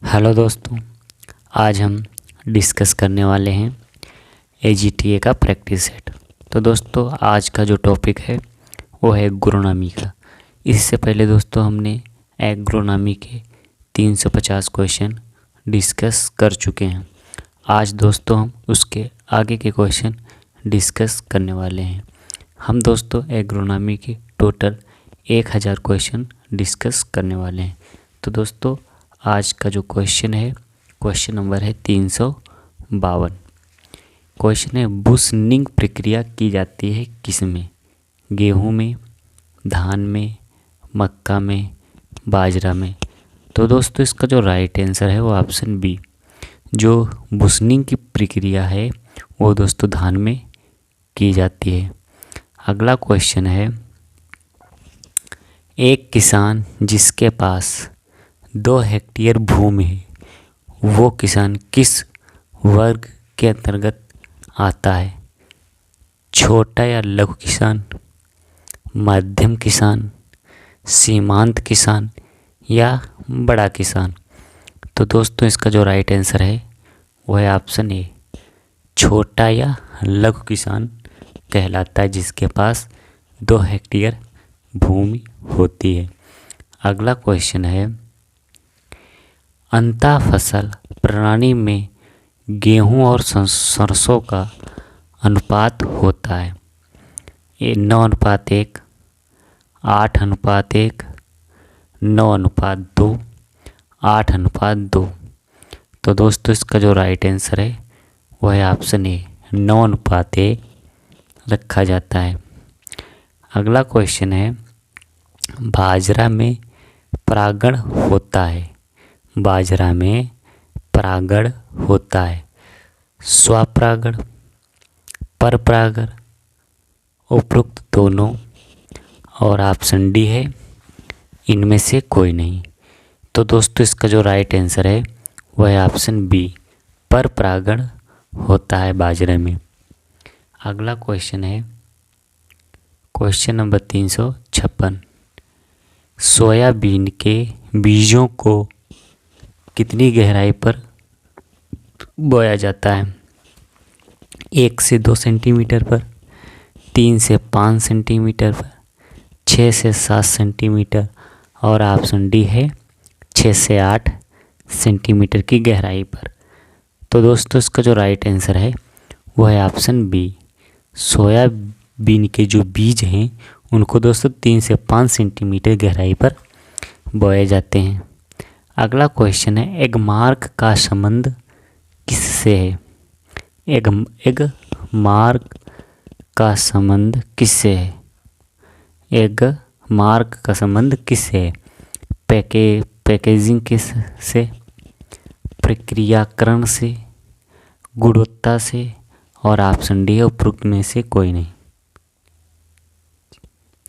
Hello दोस्तों, आज हम डिस्कस करने वाले हैं AGTA का प्रैक्टिस सेट। तो दोस्तों, आज का जो टॉपिक है वो है एग्रोनॉमी का। इससे पहले दोस्तों हमने एग्रोनॉमी के 350 क्वेश्चन डिस्कस कर चुके हैं। आज दोस्तों हम उसके आगे के क्वेश्चन डिस्कस करने वाले हैं। हम दोस्तों एग्रोनॉमी के टोटल 1000 क्वेश्चन डिस्कस करने वाले हैं। तो दोस्तों, आज का जो क्वेश्चन है, क्वेश्चन नंबर है 352। क्वेश्चन है, बुशनिंग प्रक्रिया की जाती है किस में? गेहूं में, धान में, मक्का में, बाजरा में। तो दोस्तों, इसका जो राइट आंसर है वो ऑप्शन बी। जो बुशनिंग की प्रक्रिया है वो दोस्तों धान में की जाती है। अगला क्वेश्चन है, एक किसान जिसके पास 2 हेक्टेयर भूमि है वो किसान किस वर्ग के अंतर्गत आता है? छोटा या लघु किसान, मध्यम किसान, सीमांत किसान या बड़ा किसान? तो दोस्तों, इसका जो राइट आंसर है वो है ऑप्शन ए, छोटा या लघु किसान कहलाता है जिसके पास 2 हेक्टेयर भूमि होती है। अगला क्वेश्चन है, अंतः फसल प्रणाली में गेहूं और सरसों का अनुपात होता है 9:1, 8:1, 9:2, 8:2। तो दोस्तों, इसका जो राइट आंसर है वो है ऑप्शन ए, 9:1 रखा जाता है। अगला क्वेश्चन है, बाजरा में परागण होता है। बाजरा में परागण होता है स्वपरागण, परपरागण, उपरोक्त दोनों, और ऑप्शन डी है इनमें से कोई नहीं। तो दोस्तों, इसका जो राइट आंसर है वह है ऑप्शन बी, परपरागण होता है बाजरे में। अगला क्वेश्चन है, क्वेश्चन नंबर 356। सोयाबीन के बीजों को कितनी गहराई पर बोया जाता है? 1 से 2 सेंटीमीटर पर, 3 से 5 सेंटीमीटर पर, 6 से 7 सेंटीमीटर, और ऑप्शन डी है 6 से 8 सेंटीमीटर की गहराई पर। तो दोस्तों, इसका जो राइट आंसर है वो है ऑप्शन बी, सोयाबीन के जो बीज हैं उनको दोस्तों 3 से 5 सेंटीमीटर गहराई पर बोए जाते हैं। अगला क्वेश्चन है, एगमार्क का संबंध किससे है? एगमार्क का संबंध किससे है? एगमार्क का संबंध किससे है? पैकेजिंग से, प्रक्रियाकरण से, गुणवत्ता से, और ऑप्शन डी है उपरोक्त में से कोई नहीं।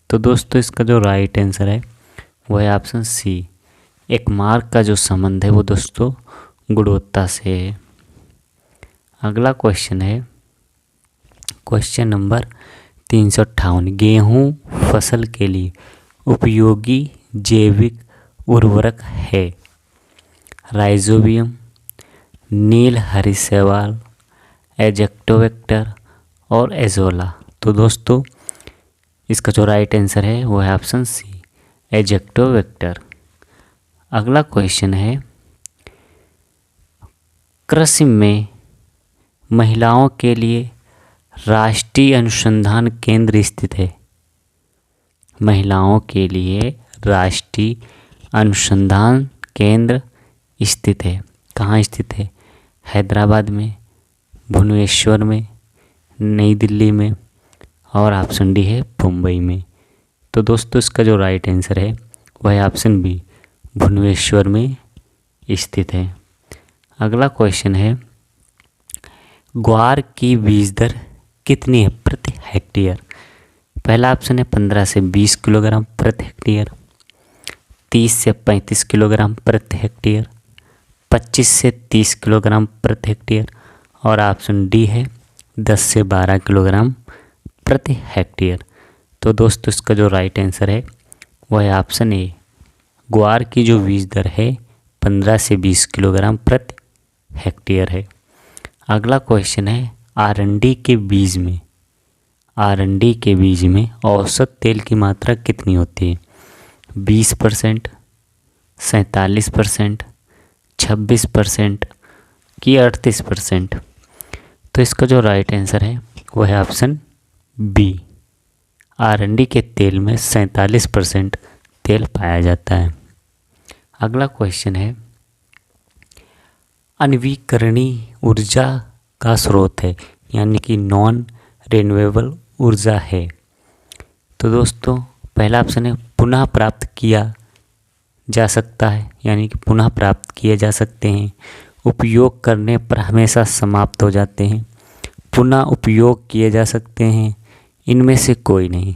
तो दोस्तों, इसका जो राइट आंसर है वो है ऑप्शन सी, एक मार्क का जो संबंध है वो दोस्तों गुणवत्ता से है। अगला क्वेश्चन है, क्वेश्चन नंबर 358। गेहूं फसल के लिए उपयोगी जैविक उर्वरक है राइजोबियम, नील हरी शैवाल, एजोक्टोबैक्टर और एजोला। तो दोस्तों, इसका जो राइट आंसर है वो है ऑप्शन सी, एजोक्टोबैक्टर। अगला क्वेश्चन है, कृषि में महिलाओं के लिए राष्ट्रीय अनुसंधान केंद्र स्थित है। महिलाओं के लिए राष्ट्रीय अनुसंधान केंद्र स्थित है। कहाँ स्थित है? हैदराबाद में, भुवनेश्वर में, नई दिल्ली में, और ऑप्शन डी है मुंबई में। तो दोस्तों, इसका जो राइट आंसर है वह है ऑप्शन बी, भुवनेश्वर में स्थित है। अगला क्वेश्चन है, ग्वार की बीज दर कितनी है प्रति हेक्टेयर? पहला ऑप्शन है 15 से 20 किलोग्राम प्रति हेक्टेयर, 30 से 35 किलोग्राम प्रति हेक्टेयर, 25 से 30 किलोग्राम प्रति हेक्टेयर, और ऑप्शन डी है 10 से 12 किलोग्राम प्रति हेक्टेयर। तो दोस्तों, इसका जो राइट आंसर है वह है ऑप्शन ए, ग्वार की जो बीज दर है 15 से 20 किलोग्राम प्रति हेक्टेयर है। अगला क्वेश्चन है आरंडी के बीज में औसत तेल की मात्रा कितनी होती है? 20%, 47%, 26% कि 38%? तो इसका जो राइट आंसर है वो है ऑप्शन बी। आरंडी के तेल में 47% तेल पाया जाता है। अगला क्वेश्चन है अनवीकरणीय ऊर्जा का स्रोत है, यानी कि नॉन रिन्यूएबल ऊर्जा है। तो दोस्तों पहला ऑप्शन है पुनः प्राप्त किया जा सकता है, यानी कि पुनः प्राप्त किए जा सकते हैं, उपयोग करने पर हमेशा समाप्त हो जाते हैं, पुनः उपयोग किए जा सकते हैं, इनमें से कोई नहीं।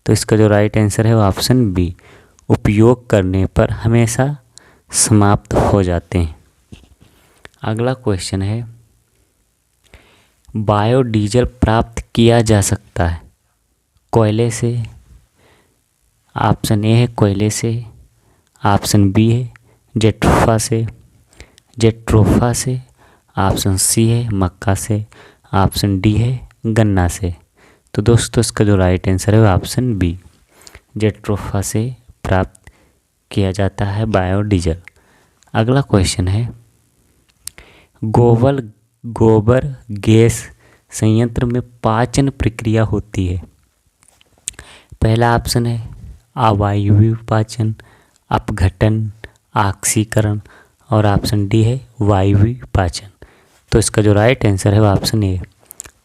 तो इसका जो राइट आंसर है वो ऑप्शन बी, उपयोग करने पर हमेशा समाप्त हो जाते हैं। अगला क्वेश्चन है बायोडीजल प्राप्त किया जा सकता है कोयले से। ऑप्शन ए है कोयले से, ऑप्शन बी है जेट्रोफा से, ऑप्शन सी है मक्का से, ऑप्शन डी है गन्ना से। तो दोस्तों इसका जो राइट आंसर है वो ऑप्शन बी, जेट्रोफा से प्राप्त किया जाता है बायोडीजल। अगला क्वेश्चन है गोबर गैस संयंत्र में पाचन प्रक्रिया होती है। पहला ऑप्शन है अवायवीय पाचन, अपघटन, ऑक्सीकरण और ऑप्शन डी है वायवीय पाचन। तो इसका जो राइट आंसर है वो ऑप्शन ए,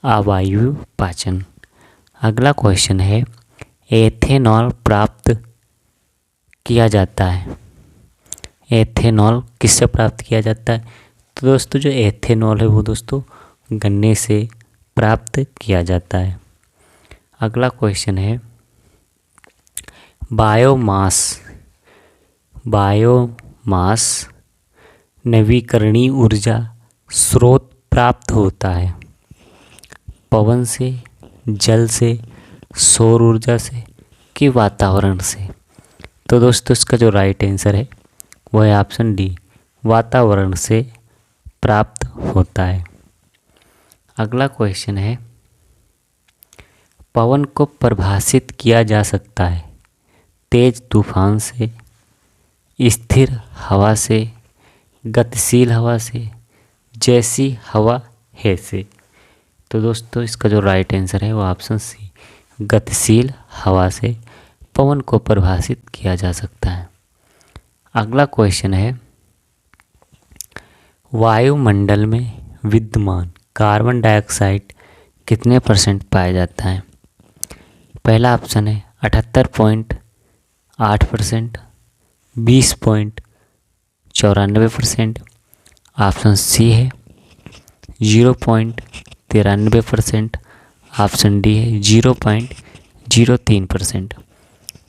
अवायवीय पाचन। अगला क्वेश्चन है एथेनॉल प्राप्त किया जाता है। एथेनॉल किससे प्राप्त किया जाता है? तो दोस्तों जो एथेनॉल है वो दोस्तों गन्ने से प्राप्त किया जाता है। अगला क्वेश्चन है बायोमास नवीकरणीय ऊर्जा स्रोत प्राप्त होता है पवन से, जल से, सौर ऊर्जा से कि वातावरण से? तो दोस्तों इसका जो राइट आंसर है वो है ऑप्शन डी, वातावरण से प्राप्त होता है। अगला क्वेश्चन है पवन को परिभाषित किया जा सकता है तेज तूफान से, स्थिर हवा से, गतिशील हवा से, जैसी हवा है से? तो दोस्तों इसका जो राइट आंसर है वो ऑप्शन सी, गतिशील हवा से पवन को परिभाषित किया जा सकता है। अगला क्वेश्चन है वायुमंडल में विद्यमान कार्बन डाइऑक्साइड कितने % पाया जाता है? पहला ऑप्शन है 78.8%, 20.94%, ऑप्शन सी है 0.93%, ऑप्शन डी है 0.03%।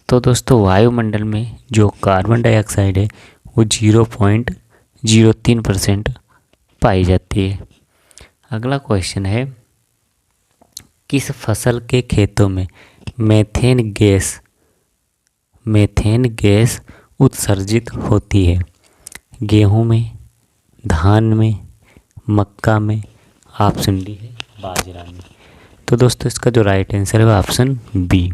तो दोस्तों वायुमंडल में जो कार्बन डाइऑक्साइड है वो 0.03% पाई जाती है। अगला क्वेश्चन है किस फसल के खेतों में मेथेन गैस उत्सर्जित होती है? गेहूं में, धान में, मक्का में, ऑप्शन डी है बाजरा में। तो दोस्तों इसका जो राइट आंसर है वो ऑप्शन बी,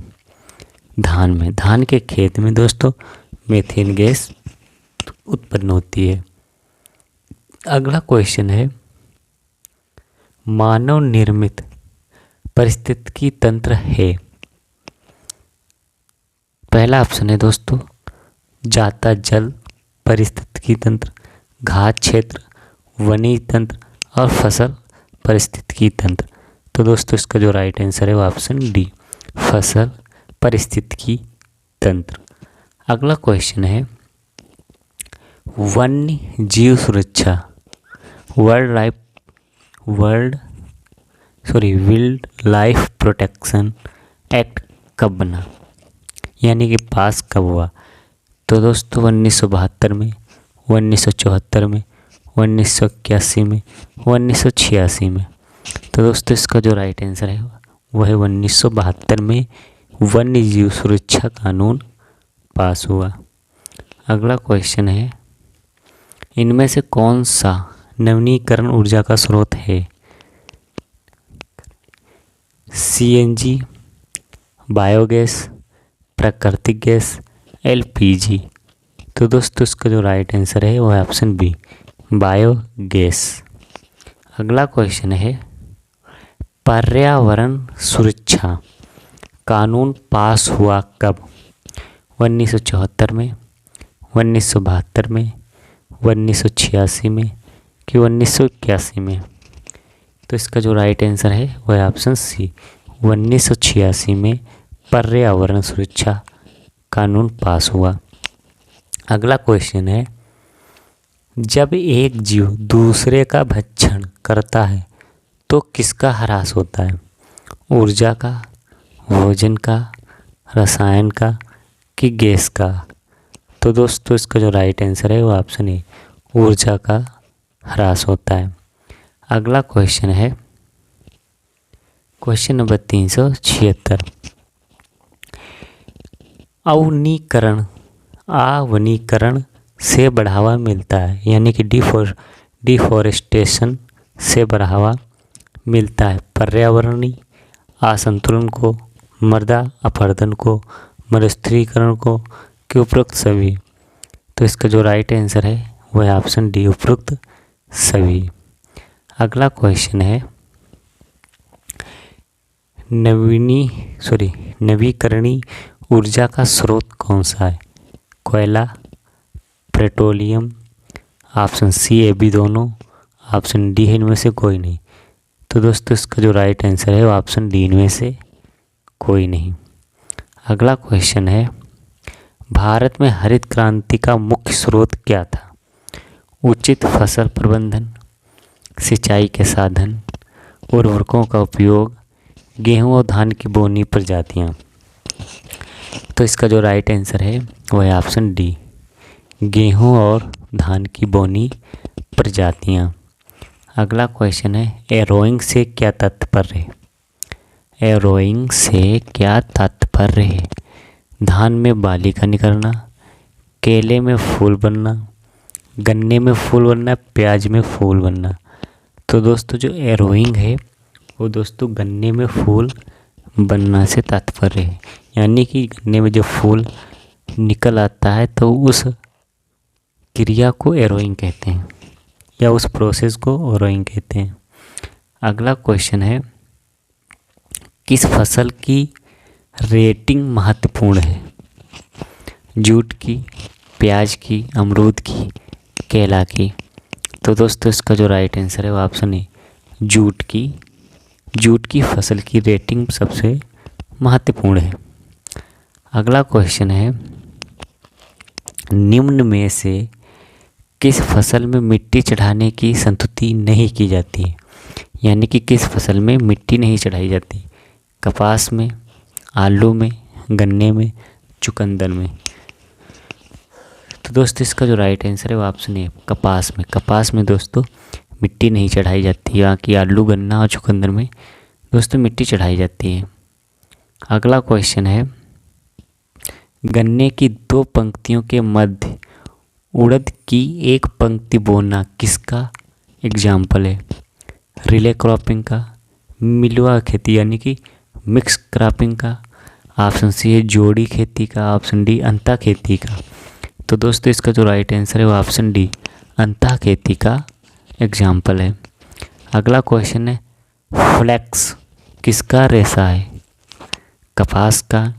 धान में। धान के खेत में दोस्तों मेथेन गैस उत्पन्न होती है। अगला क्वेश्चन है मानव निर्मित पारिस्थितिकी तंत्र है। पहला ऑप्शन है दोस्तों जाता जल पारिस्थितिकी तंत्र, घात क्षेत्र, वनीय तंत्र और फसल पारिस्थितिकी तंत्र। तो दोस्तों इसका जो राइट आंसर है वो ऑप्शन डी, फसल पारिस्थितिकी तंत्र। अगला क्वेश्चन है वन्य जीव सुरक्षा वाइल्ड लाइफ प्रोटेक्शन एक्ट कब बना, यानी कि पास कब हुआ? तो दोस्तों 1972 में, 1974 में, 1981 में, 1986 में। तो दोस्तों इसका जो राइट आंसर है वह है 1972 में वन्य जीव सुरक्षा कानून पास हुआ। अगला क्वेश्चन है इनमें से कौन सा नवीनीकरण ऊर्जा का स्रोत है? सीएनजी, बायोगैस, प्राकृतिक गैस, एलपीजी। तो दोस्तों इसका जो राइट आंसर है वो है ऑप्शन बी, बायोगैस। अगला क्वेश्चन है, पर्यावरण सुरक्षा कानून पास हुआ कब? 1974 में, 1972 में, 1986 में कि 1981 में? तो इसका जो राइट आंसर है वो है ऑप्शन सी, 1986 में पर्यावरण सुरक्षा कानून पास हुआ। अगला क्वेश्चन है, जब एक जीव दूसरे का भक्षण करता है तो किसका ह्रास होता है? ऊर्जा का, भोजन का, रसायन का कि गैस का? तो दोस्तों इसका जो राइट आंसर है वो ऑप्शन ए, ऊर्जा का ह्रास होता है। अगला क्वेश्चन है क्वेश्चन नंबर 376, आवनीकरण से बढ़ावा मिलता है, यानी कि डिफॉरेस्टेशन से बढ़ावा मिलता है पर्यावरणीय असंतुलन को, मृदा अपरदन को, मरुस्थलीकरण को कि उपरोक्त सभी? तो इसका जो राइट आंसर है वो है ऑप्शन डी, उपरोक्त सभी। अगला क्वेश्चन है, नवीकरणीय ऊर्जा का स्रोत कौन सा है? कोयला, petroleum, option C A B दोनों, ऑप्शन डी है इनमें से कोई नहीं? तो दोस्तों इसका जो राइट आंसर है वो ऑप्शन डी, इनमें से कोई नहीं। अगला क्वेश्चन है, भारत में हरित क्रांति का मुख्य स्रोत क्या था? उचित फसल प्रबंधन, सिंचाई के साधन, उर्वरकों का उपयोग, गेहूं और धान की बोनी प्रजातियां? तो इसका जो राइट आंसर है वो है ऑप्शन डी, गेहूं और धान की बोनी प्रजातियां। अगला क्वेश्चन है, एरोइंग से क्या तात्पर्य है? एरोइंग से क्या तात्पर्य है? धान में बाली का निकलना, केले में फूल बनना, गन्ने में फूल बनना, प्याज में फूल बनना? तो दोस्तों जो एरोइंग है वो दोस्तों गन्ने में फूल बनना से तात्पर्य है, यानी कि गन्ने में जब फूल निकल आता है तो उस क्रिया को एरोइंग कहते हैं, या उस प्रोसेस को एरोइंग कहते हैं। अगला क्वेश्चन है, किस फसल की रेटिंग महत्वपूर्ण है? जूट की, प्याज की, अमरूद की, केला की? तो दोस्तों इसका जो राइट आंसर है वो ऑप्शन है, जूट की। जूट की फसल की रेटिंग सबसे महत्वपूर्ण है। अगला क्वेश्चन है, निम्न में से किस फसल में मिट्टी चढ़ाने की संतुति नहीं की जाती है? यानी कि किस फसल में मिट्टी नहीं चढ़ाई जाती? कपास में, आलू में, गन्ने में, चुकंदर में? तो दोस्तों इसका जो राइट आंसर है वो ऑप्शन है, कपास में। कपास में दोस्तों मिट्टी नहीं चढ़ाई जाती, बाकी आलू, गन्ना और चुकंदर में दोस्तों मिट्टी चढ़ाई जाती है। अगला क्वेश्चन है, गन्ने की 2 पंक्तियों के मध्य उड़द की एक पंक्ति बोना किसका एग्जाम्पल है? रिले क्रॉपिंग का, मिलवा खेती यानी कि मिक्स क्रॉपिंग का, ऑप्शन सी है जोड़ी खेती का, ऑप्शन डी अंता खेती का? तो दोस्तों इसका जो राइट आंसर है वो ऑप्शन डी, अंता खेती का एग्जाम्पल है। अगला क्वेश्चन है, फ्लैक्स किसका रेशा है? कपास का,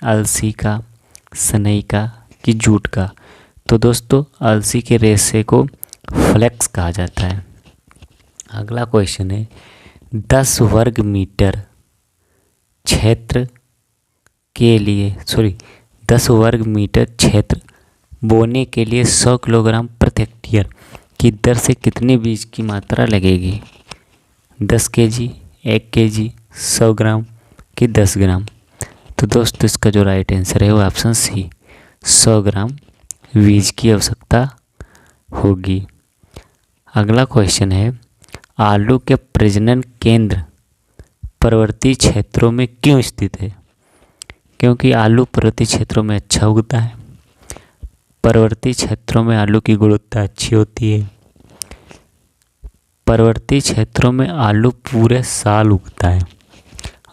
अलसी का, सनई का कि जूट का? तो दोस्तों अलसी के रेशे को फ्लैक्स कहा जाता है। अगला क्वेश्चन है, 10 वर्ग मीटर क्षेत्र के लिए 10 वर्ग मीटर क्षेत्र बोने के लिए 100 किलोग्राम प्रति हेक्टेयर की दर से कितने बीज की मात्रा लगेगी? 10 केजी, 1 केजी, 100 ग्राम कि 10 ग्राम? तो दोस्तों इसका जो राइट आंसर है वो ऑप्शन सी, 100 ग्राम बीज की आवश्यकता होगी। अगला क्वेश्चन है, आलू के प्रजनन केंद्र पर्वतीय क्षेत्रों में क्यों स्थित है? क्योंकि आलू पर्वतीय क्षेत्रों में अच्छा उगता है, पर्वतीय क्षेत्रों में आलू की गुणवत्ता अच्छी होती है। पर्वतीय क्षेत्रों में आलू पूरे साल उगता है।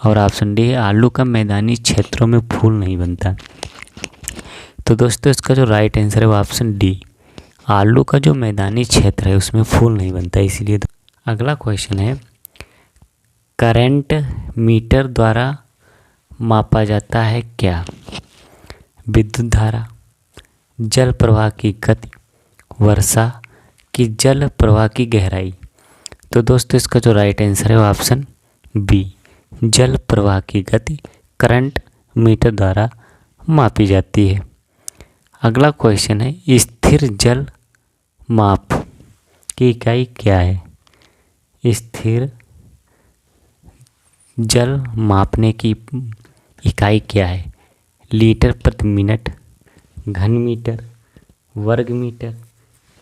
और ऑप्शन डी है, आलू का मैदानी क्षेत्रों में फूल नहीं बनता। तो दोस्तों इसका जो राइट आंसर है वो ऑप्शन डी, आलू का जो मैदानी क्षेत्र है उसमें फूल नहीं बनता इसीलिए। अगला क्वेश्चन है, करंट मीटर द्वारा मापा जाता है क्या? विद्युत धारा, जल प्रवाह की गति, वर्षा की जल प्रवाह की गहराई। तो दोस्तों इसका जो राइट आंसर है वो ऑप्शन बी, जल प्रवाह की गति करंट मीटर द्वारा मापी जाती है। अगला क्वेश्चन है, स्थिर जल माप की इकाई क्या है? स्थिर जल मापने की इकाई क्या है? लीटर प्रति मिनट, घन मीटर, वर्ग मीटर,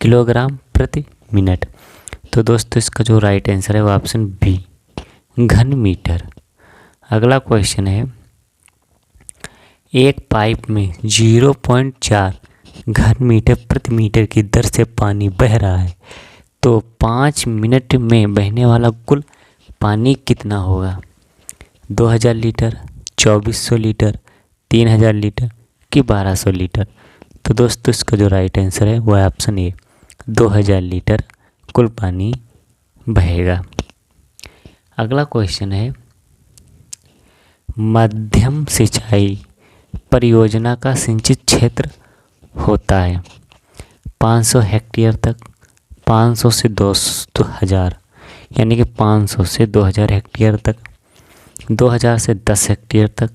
किलोग्राम प्रति मिनट। तो दोस्तों इसका जो राइट आंसर है वो ऑप्शन बी, घन मीटर। अगला क्वेश्चन है, एक पाइप में 0.4 घन मीटर प्रति मीटर की दर से पानी बह रहा है, तो 5 मिनट में बहने वाला कुल पानी कितना होगा? 2000 लीटर, 2400 लीटर, 3000 लीटर कि 1200 लीटर। तो दोस्तों इसका जो राइट आंसर है वो है ऑप्शन ए, 2000 लीटर कुल पानी बहेगा। अगला क्वेश्चन है, मध्यम सिंचाई परियोजना का सिंचित क्षेत्र होता है 500 हेक्टेयर तक, 500 से 2000 यानी कि 500 से 2000 हेक्टेयर तक, 2000 से 10 हेक्टेयर तक,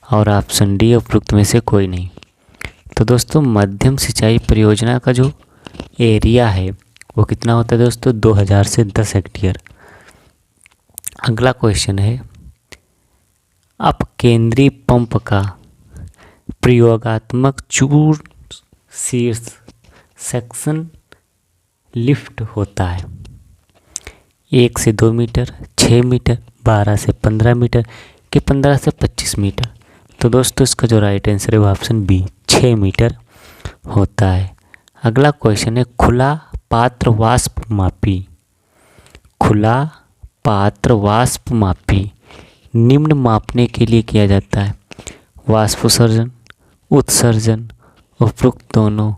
और ऑप्शन डी उपरोक्त में से कोई नहीं। तो दोस्तों मध्यम सिंचाई परियोजना का जो एरिया है वो कितना होता है दोस्तों? 2000 से 10 हेक्टेयर। अगला क्वेश्चन है, अपकेंद्री पंप का प्रयोगात्मक चूर्ण शीर्ष सेक्शन लिफ्ट होता है 1 से 2 मीटर, 6 मीटर, 12 से 15 मीटर कि 15 से 25 मीटर। तो दोस्तों इसका जो राइट आंसर है वो ऑप्शन बी, 6 मीटर होता है। अगला क्वेश्चन है, खुला पात्र वाष्प मापी, खुला पात्र वाष्प मापी निम्न मापने के लिए किया जाता है? वाष्पोत्सर्जन, उत्सर्जन, उपरोक्त दोनों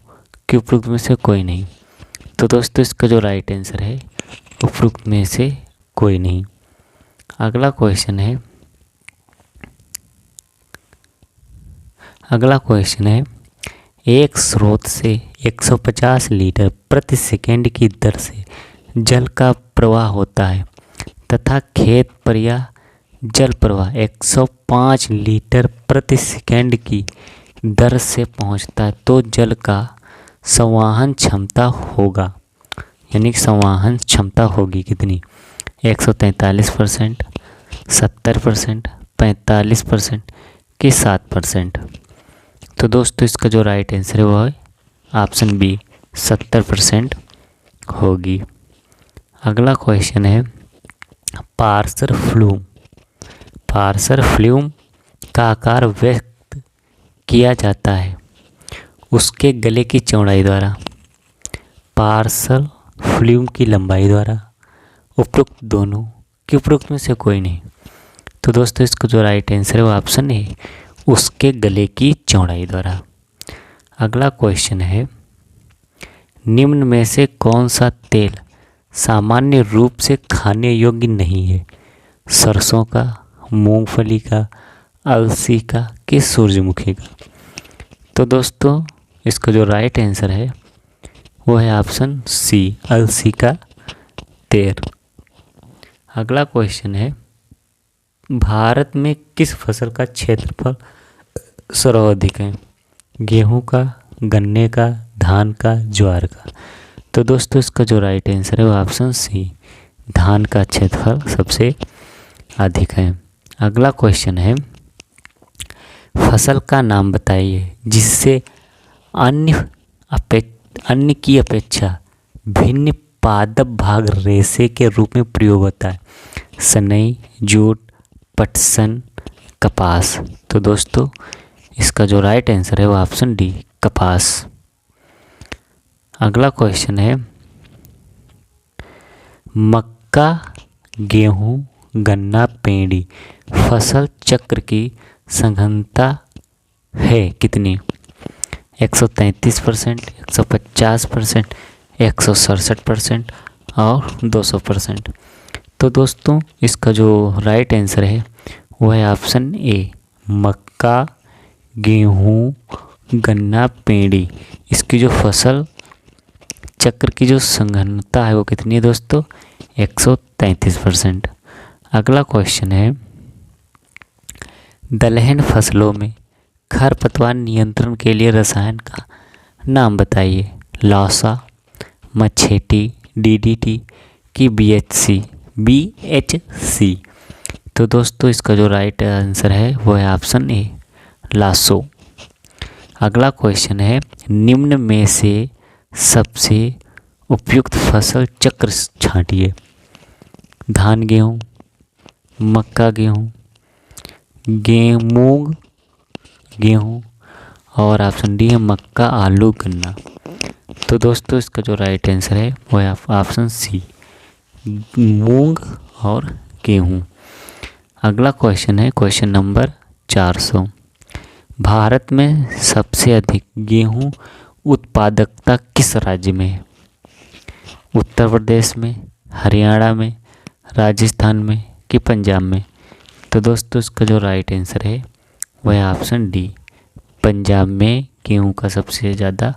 कि उपरोक्त में से कोई नहीं। तो दोस्तों इसका जो राइट आंसर है उपरोक्त में से कोई नहीं। अगला क्वेश्चन है, एक स्रोत से 150 लीटर प्रति सेकंड की दर से जल का प्रवाह होता है तथा खेत पर यह जल प्रवाह 105 लीटर प्रति सेकंड की दर से पहुंचता है, तो जल का संवाहन क्षमता होगा, यानी कि संवाहन क्षमता होगी कितनी? 143%, 70%, 45% कि 7%। तो दोस्तों इसका जो राइट आंसर है वो है ऑप्शन बी, 70% होगी। अगला क्वेश्चन है, पार्सर फ्लूम का आकार व्यक्त किया जाता है उसके गले की चौड़ाई द्वारा, पार्सल फ्लूम की लंबाई द्वारा, उपरोक्त दोनों कि उपरोक्त में से कोई नहीं। तो दोस्तों इसका जो राइट आंसर है वो ऑप्शन है, उसके गले की चौड़ाई द्वारा। अगला क्वेश्चन है, निम्न में से कौन सा तेल सामान्य रूप से खाने योग्य नहीं है? सरसों का, मूंगफली का, अलसी का कि सूरजमुखी का? तो दोस्तों इसका जो राइट आंसर है वो है ऑप्शन सी, अलसी का तेल। अगला क्वेश्चन है, भारत में किस फसल का क्षेत्रफल सर्वाधिक है? गेहूं का, गन्ने का, धान का, ज्वार का? तो दोस्तों इसका जो राइट आंसर है वो ऑप्शन सी, धान का क्षेत्रफल सबसे अधिक है। अगला क्वेश्चन है, फसल का नाम बताइए जिससे अन्य की अपेक्षा भिन्न पादप भाग रेशे के रूप में प्रयोग होता है? सनई, जूट, पटसन, कपास? तो दोस्तों इसका जो राइट आंसर है वो ऑप्शन डी, कपास। अगला क्वेश्चन है, मक्का, गेहूं, गन्ना, पेंडी फसल चक्र की सघनता है कितनी? 133%, 150%, 167% और 200%। तो दोस्तों इसका जो राइट आंसर है वो है ऑप्शन ए, मक्का, गेहूं, गन्ना, पेंडी इसकी जो फसल चक्र की जो सघनता है वो कितनी है दोस्तों? 133%। अगला क्वेश्चन है, दलहन फसलों में खरपतवार नियंत्रण के लिए रसायन का नाम बताइए। लासा, मच्छेटी, डीडीटी की बीएचसी। तो दोस्तों इसका जो राइट आंसर है वो है ऑप्शन ए, लासो। अगला क्वेश्चन है, निम्न में से सबसे उपयुक्त फसल चक्र छांटिए। धान गेहूँ, मक्का गेहूँ, मूंग गेहूँ और ऑप्शन डी है मक्का आलू गन्ना। तो दोस्तों इसका जो राइट आंसर है वो है ऑप्शन सी, मूंग और गेहूँ। अगला क्वेश्चन है क्वेश्चन नंबर 400, भारत में सबसे अधिक गेहूँ उत्पादकता किस राज्य में है? उत्तर प्रदेश में, हरियाणा में, राजस्थान में कि पंजाब में? तो दोस्तों इसका जो राइट आंसर है वह है ऑप्शन डी, पंजाब में गेहूं का सबसे ज़्यादा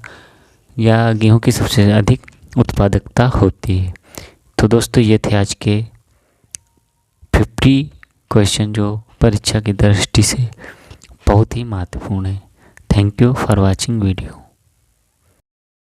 या गेहूं की सबसे अधिक उत्पादकता होती है। तो दोस्तों ये थे आज के 50 क्वेश्चन जो परीक्षा की दृष्टि से बहुत ही महत्वपूर्ण है। Thank you for watching video.